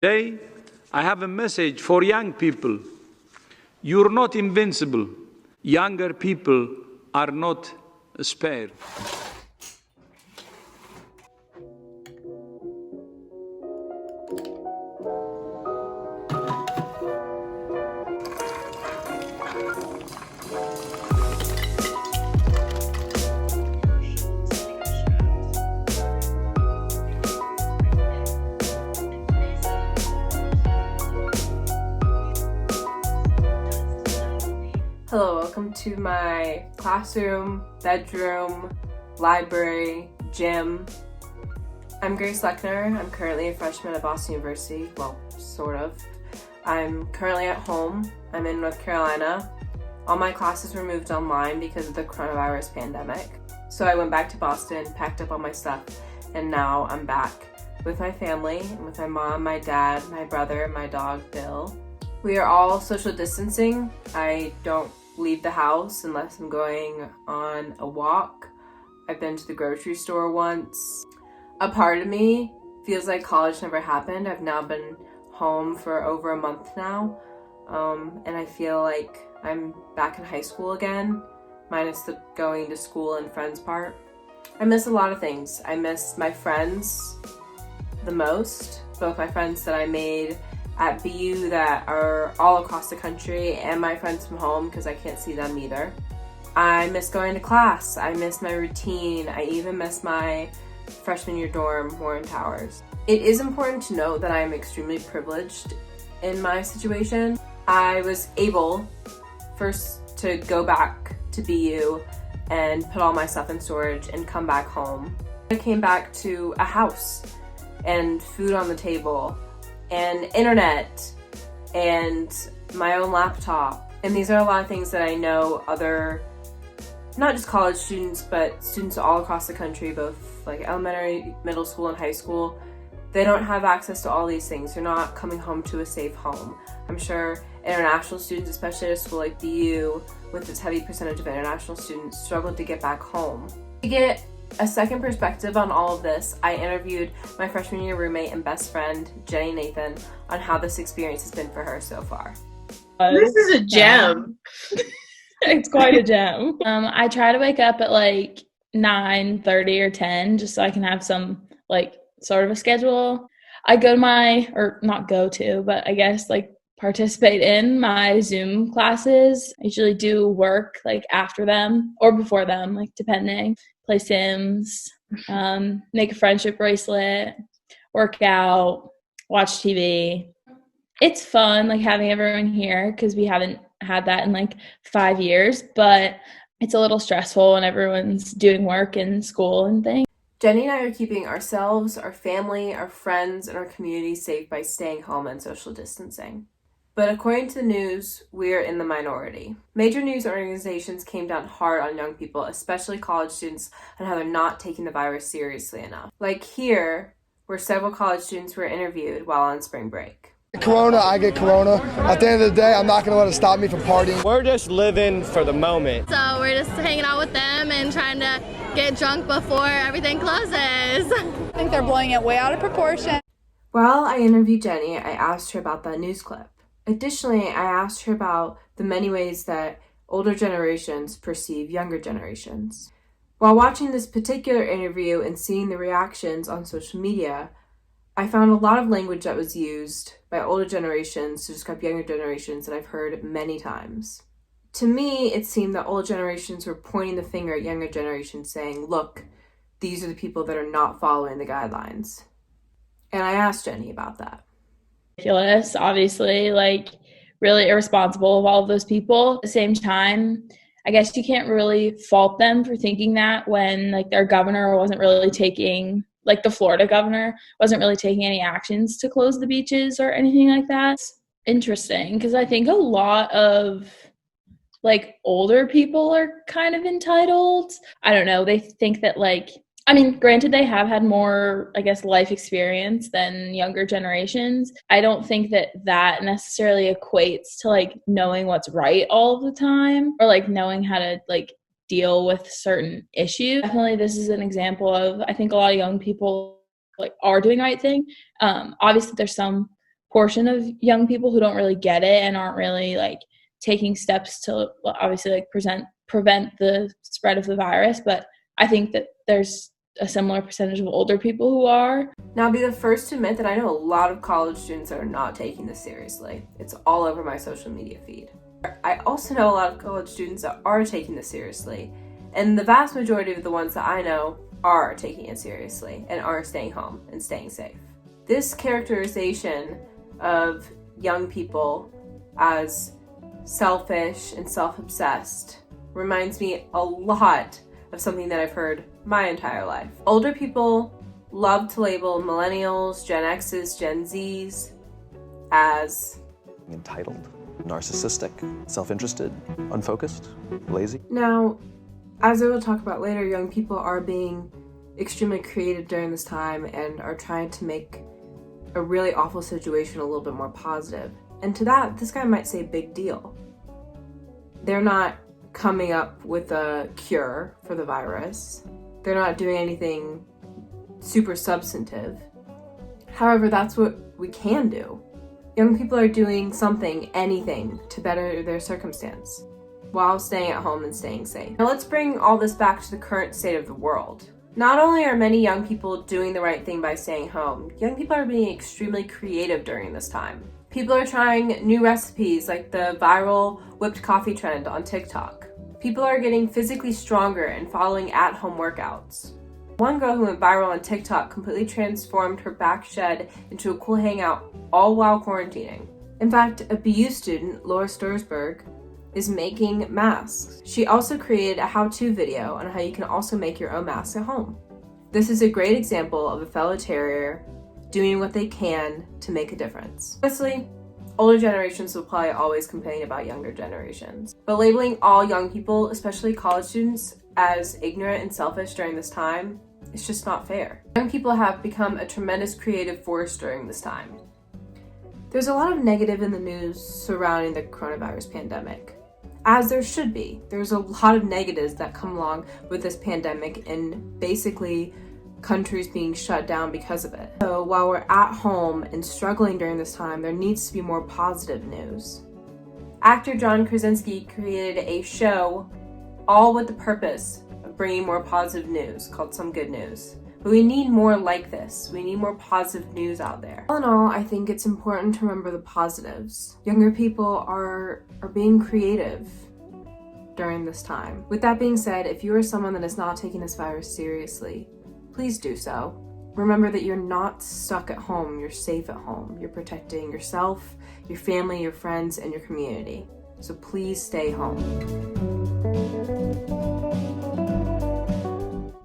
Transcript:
Today, I have a message for young people. You're not invincible. Younger people are not spared. Hello, welcome to my classroom, bedroom, library, gym. I'm Grace Lechner. I'm currently a freshman at Boston University. Well, sort of. I'm currently at home. I'm in North Carolina. All my classes were moved online because of the coronavirus pandemic. So I went back to Boston, packed up all my stuff, and now I'm back with my family, and with my mom, my dad, my brother, my dog, Bill. We are all social distancing. I don't leave the house unless I'm going on a walk. I've been to the grocery store once. A part of me feels like college never happened. I've now been home for over a month now, and I feel like I'm back in high school again, minus the going to school and friends part. I miss a lot of things. I miss my friends the most, both my friends that I made at BU that are all across the country, and my friends from home because I can't see them either. I miss going to class. I miss my routine. I even miss my freshman year dorm, Warren Towers. It is important to note that I am extremely privileged in my situation. I was able first to go back to BU and put all my stuff in storage and come back home. I came back to a house and food on the table and internet and my own laptop. And these are a lot of things that I know other, not just college students, but students all across the country, both like elementary, middle school, and high school, they don't have access to all these things. They're not coming home to a safe home. I'm sure international students, especially at a school like BU, with its heavy percentage of international students, struggle to get back home. To get a second perspective on all of this, I interviewed my freshman year roommate and best friend, Jenny Nathan, on how this experience has been for her so far. This is a gem. It's quite a gem. I try to wake up at like 9:30 or 10 just so I can have some like sort of a schedule. I go to but I guess like participate in my Zoom classes. I usually do work like after them or before them, like depending. Play Sims, make a friendship bracelet, work out, watch TV. It's fun, like having everyone here because we haven't had that in like 5 years, but it's a little stressful when everyone's doing work and school and things. Jenny and I are keeping ourselves, our family, our friends, and our community safe by staying home and social distancing. But according to the news, we're in the minority. Major news organizations came down hard on young people, especially college students, on how they're not taking the virus seriously enough. Like here, where several college students were interviewed while on spring break. Corona, I get corona. At the end of the day, I'm not going to let it stop me from partying. We're just living for the moment. So we're just hanging out with them and trying to get drunk before everything closes. I think they're blowing it way out of proportion. While I interviewed Jenny, I asked her about that news clip. Additionally, I asked her about the many ways that older generations perceive younger generations. While watching this particular interview and seeing the reactions on social media, I found a lot of language that was used by older generations to describe younger generations that I've heard many times. To me, it seemed that older generations were pointing the finger at younger generations saying, look, these are the people that are not following the guidelines. And I asked Jenny about that. Ridiculous, obviously, like really irresponsible of all of those people. At the same time, I guess you can't really fault them for thinking that when like their governor wasn't really taking, like the Florida governor wasn't really taking any actions to close the beaches or anything like that. It's interesting because I think a lot of like older people are kind of entitled. I don't know. They think that like, I mean, granted, they have had more, I guess, life experience than younger generations. I don't think that that necessarily equates to like knowing what's right all the time or like knowing how to like deal with certain issues. Definitely, this is an example of, I think a lot of young people like are doing the right thing. Obviously, there's some portion of young people who don't really get it and aren't really like taking steps to obviously like prevent the spread of the virus. But I think that there's a similar percentage of older people who are. Now, I'll be the first to admit that I know a lot of college students that are not taking this seriously. It's all over my social media feed. I also know a lot of college students that are taking this seriously, and the vast majority of the ones that I know are taking it seriously and are staying home and staying safe. This characterization of young people as selfish and self-obsessed reminds me a lot of something that I've heard my entire life. Older people love to label millennials, Gen X's, Gen Z's as entitled, narcissistic, self-interested, unfocused, lazy. Now, as I will talk about later, young people are being extremely creative during this time and are trying to make a really awful situation a little bit more positive. And to that, this guy might say big deal. They're not coming up with a cure for the virus. They're not doing anything super substantive. However, that's what we can do. Young people are doing something, anything, to better their circumstance while staying at home and staying safe. Now let's bring all this back to the current state of the world. Not only are many young people doing the right thing by staying home, young people are being extremely creative during this time. People are trying new recipes like the viral whipped coffee trend on TikTok. People are getting physically stronger and following at-home workouts. One girl who went viral on TikTok completely transformed her back shed into a cool hangout, all while quarantining. In fact, a BU student, Laura Stursberg, is making masks. She also created a how-to video on how you can also make your own masks at home. This is a great example of a fellow terrier doing what they can to make a difference. Honestly, older generations will probably always complain about younger generations, but labeling all young people, especially college students, as ignorant and selfish during this time, it's just not fair. Young people have become a tremendous creative force during this time. There's a lot of negative in the news surrounding the coronavirus pandemic, as there should be. There's a lot of negatives that come along with this pandemic and basically countries being shut down because of it. So while we're at home and struggling during this time, there needs to be more positive news. Actor John Krasinski created a show all with the purpose of bringing more positive news called Some Good News. But we need more like this. We need more positive news out there. All in all, I think it's important to remember the positives. Younger people are being creative during this time. With that being said, if you are someone that is not taking this virus seriously, please do so. Remember that you're not stuck at home, you're safe at home. You're protecting yourself, your family, your friends, and your community. So please stay home.